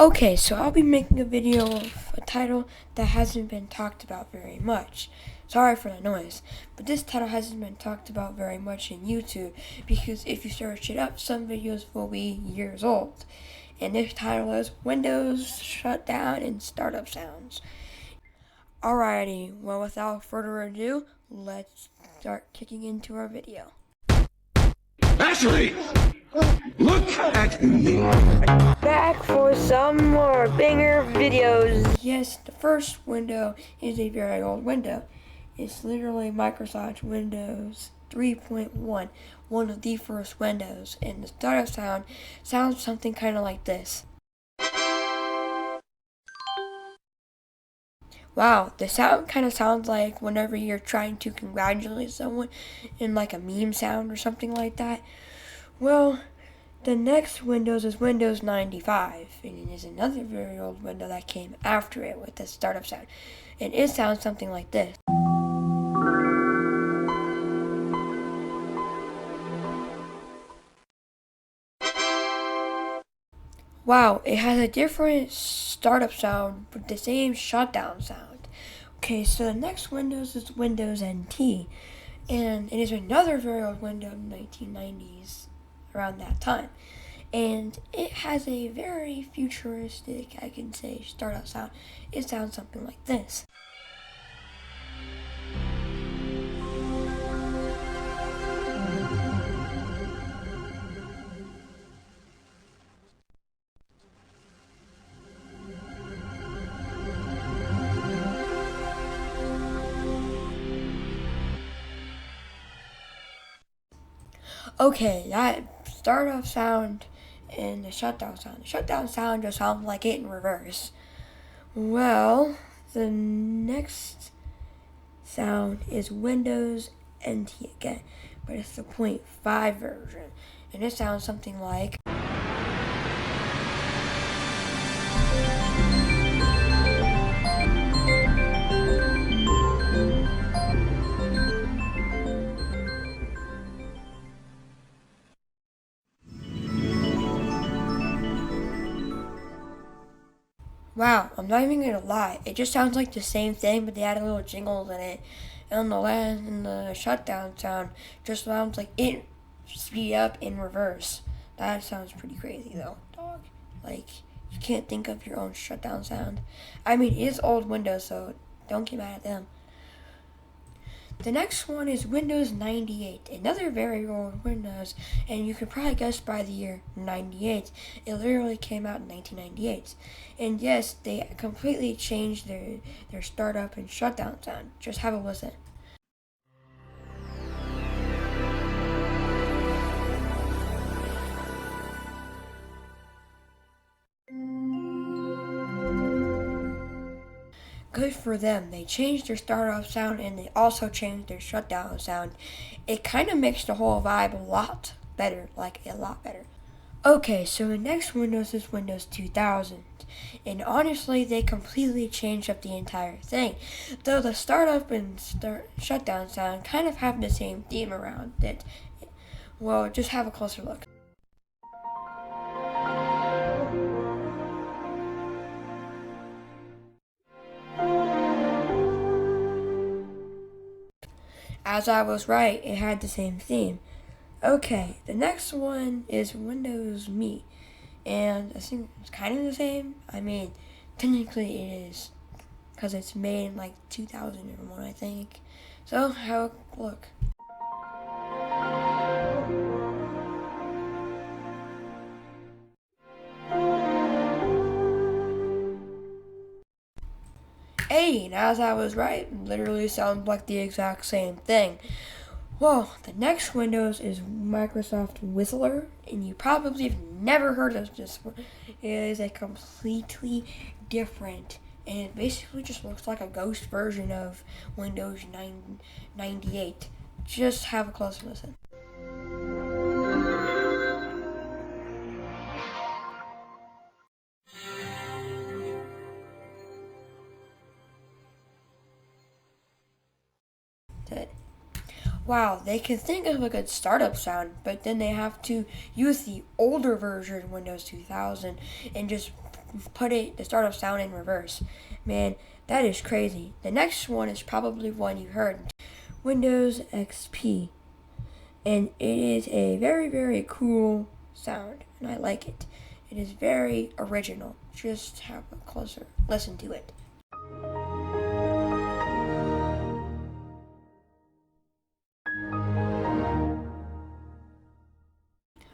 Okay, so I'll be making a video of a title that hasn't been talked about very much. Sorry for the noise, but this title hasn't been talked about very much in YouTube because if you search it up, some videos will be years old. And this title is Windows Shutdown and Startup Sounds. Alrighty, well without further ado, let's start kicking into our video. Ashley! Look at me! Back for some more banger videos. Yes, the first window is a very old window. It's literally Microsoft Windows 3.1, one of the first windows, and the startup sound sounds something kind of like this. Wow, the sound kind of sounds like whenever you're trying to congratulate someone in like a meme sound or something like that. Well, the next Windows is Windows 95, and it is another very old window that came after it with the startup sound. And it sounds something like this. Wow, it has a different startup sound, but the same shutdown sound. Okay, so the next Windows is Windows NT, and it is another very old window in the 1990s, around that time. And it has a very futuristic, I can say, startup sound. It sounds something like this. Okay, that startup sound and the shutdown sound. The shutdown sound just sounds like it in reverse. Well, the next sound is Windows NT again, but it's the .5 version, and it sounds something like. Wow, I'm not even gonna lie. It just sounds like the same thing, but they added little jingles in it. And the shutdown sound just sounds like it speed up in reverse. That sounds pretty crazy though, dog. Like you can't think of your own shutdown sound. I mean, it is old Windows, so don't get mad at them. The next one is Windows 98, another very old Windows, and you could probably guess by the year 98. It literally came out in 1998. And yes, they completely changed their startup and shutdown sound. Just have a listen. Good for them. They changed their startup sound and they also changed their shutdown sound. It kind of makes the whole vibe a lot better, like a lot better. Okay, so the next Windows is Windows 2000. And honestly, they completely changed up the entire thing. Though the startup and shutdown sound kind of have the same theme around it. Well, just have a closer look. As I was right, it had the same theme. Okay, the next one is Windows Me. And I think it's kind of the same. I mean, technically it is, because it's made in like 2001, I think. So, have a look. Hey, and as I was right, it literally sounds like the exact same thing. Well, the next Windows is Microsoft Whistler, and you probably have never heard of this one. It is a completely different, and it basically just looks like a ghost version of Windows 98. Just have a closer listen. Wow, they can think of a good startup sound, but then they have to use the older version Windows 2000 and just put the startup sound in reverse. Man, that is crazy. The next one is probably one you heard, Windows XP. And it is a very, very cool sound, and I like it. It is very original. Just have a closer listen to it.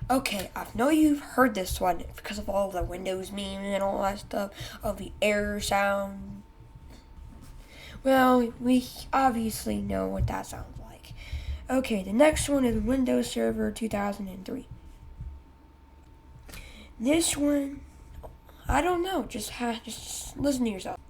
Okay, I know you've heard this one because of all the Windows memes and all that stuff, of the error sound. Well, we obviously know what that sounds like. Okay, the next one is Windows Server 2003. This one, I don't know, just listen to yourself.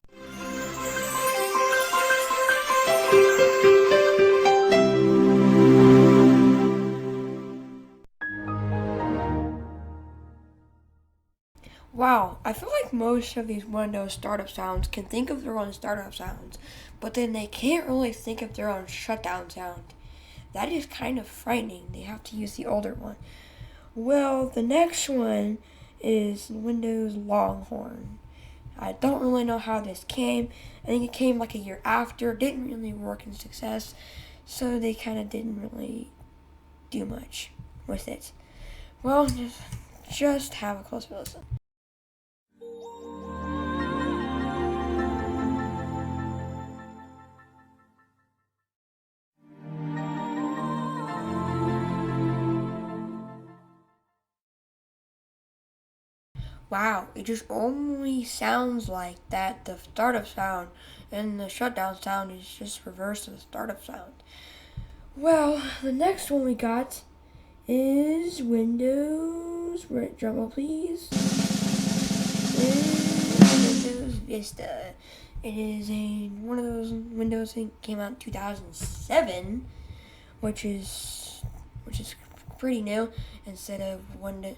Wow, I feel like most of these Windows startup sounds can think of their own startup sounds, but then they can't really think of their own shutdown sound. That is kind of frightening. They have to use the older one. Well, the next one is Windows Longhorn. I don't really know how this came. I think it came like a year after. Didn't really work in success, so they kind of didn't really do much with it. Well, just have a closer listen. Wow, it just only sounds like that. The startup sound and the shutdown sound is just reverse of the startup sound. Well, the next one we got is Windows. Drum roll, please. Is Windows Vista. It is one of those Windows that came out in 2007, which is pretty new instead of Windows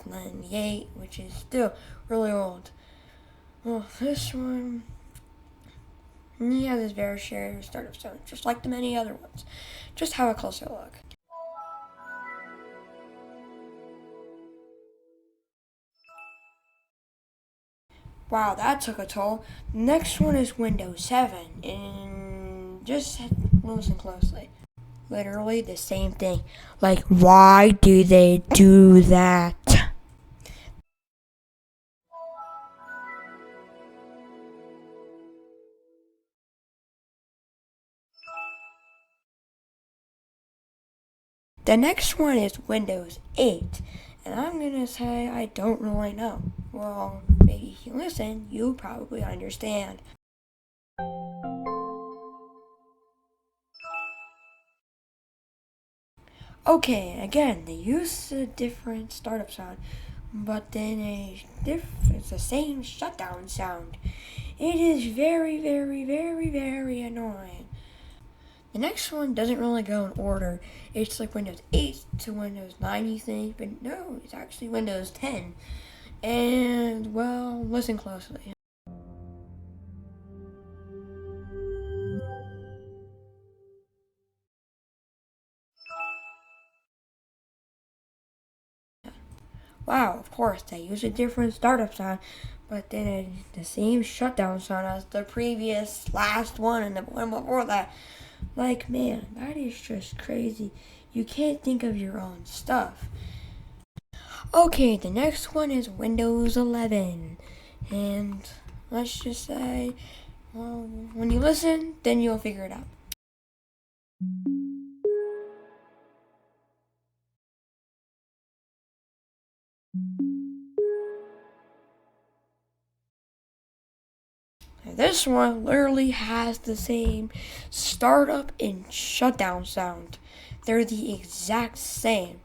98, which is still really old. Well, this one, he has his fair share of startup sound, just like the many other ones. Just have a closer look. Wow, that took a toll. The next one is Windows 7, and just listen closely. Literally the same thing. Like, why do they do that? The next one is Windows 8, and I'm gonna say I don't really know. Well, maybe if you listen, you'll probably understand. Okay, again, they use a different startup sound, but then it's the same shutdown sound. It is very, very, very, very annoying. The next one doesn't really go in order. It's like Windows 8 to Windows 9, you think, but no, it's actually Windows 10. And, well, listen closely. Wow, of course, they use a different startup sound, but then it's the same shutdown sound as the previous last one and the one before that. Like, man, that is just crazy. You can't think of your own stuff. Okay, the next one is Windows 11. And let's just say, well, when you listen, then you'll figure it out. This one literally has the same startup and shutdown sound. They're the exact same.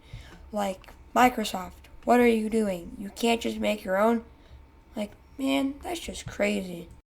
Like, Microsoft, what are you doing? You can't just make your own? Like, man, that's just crazy.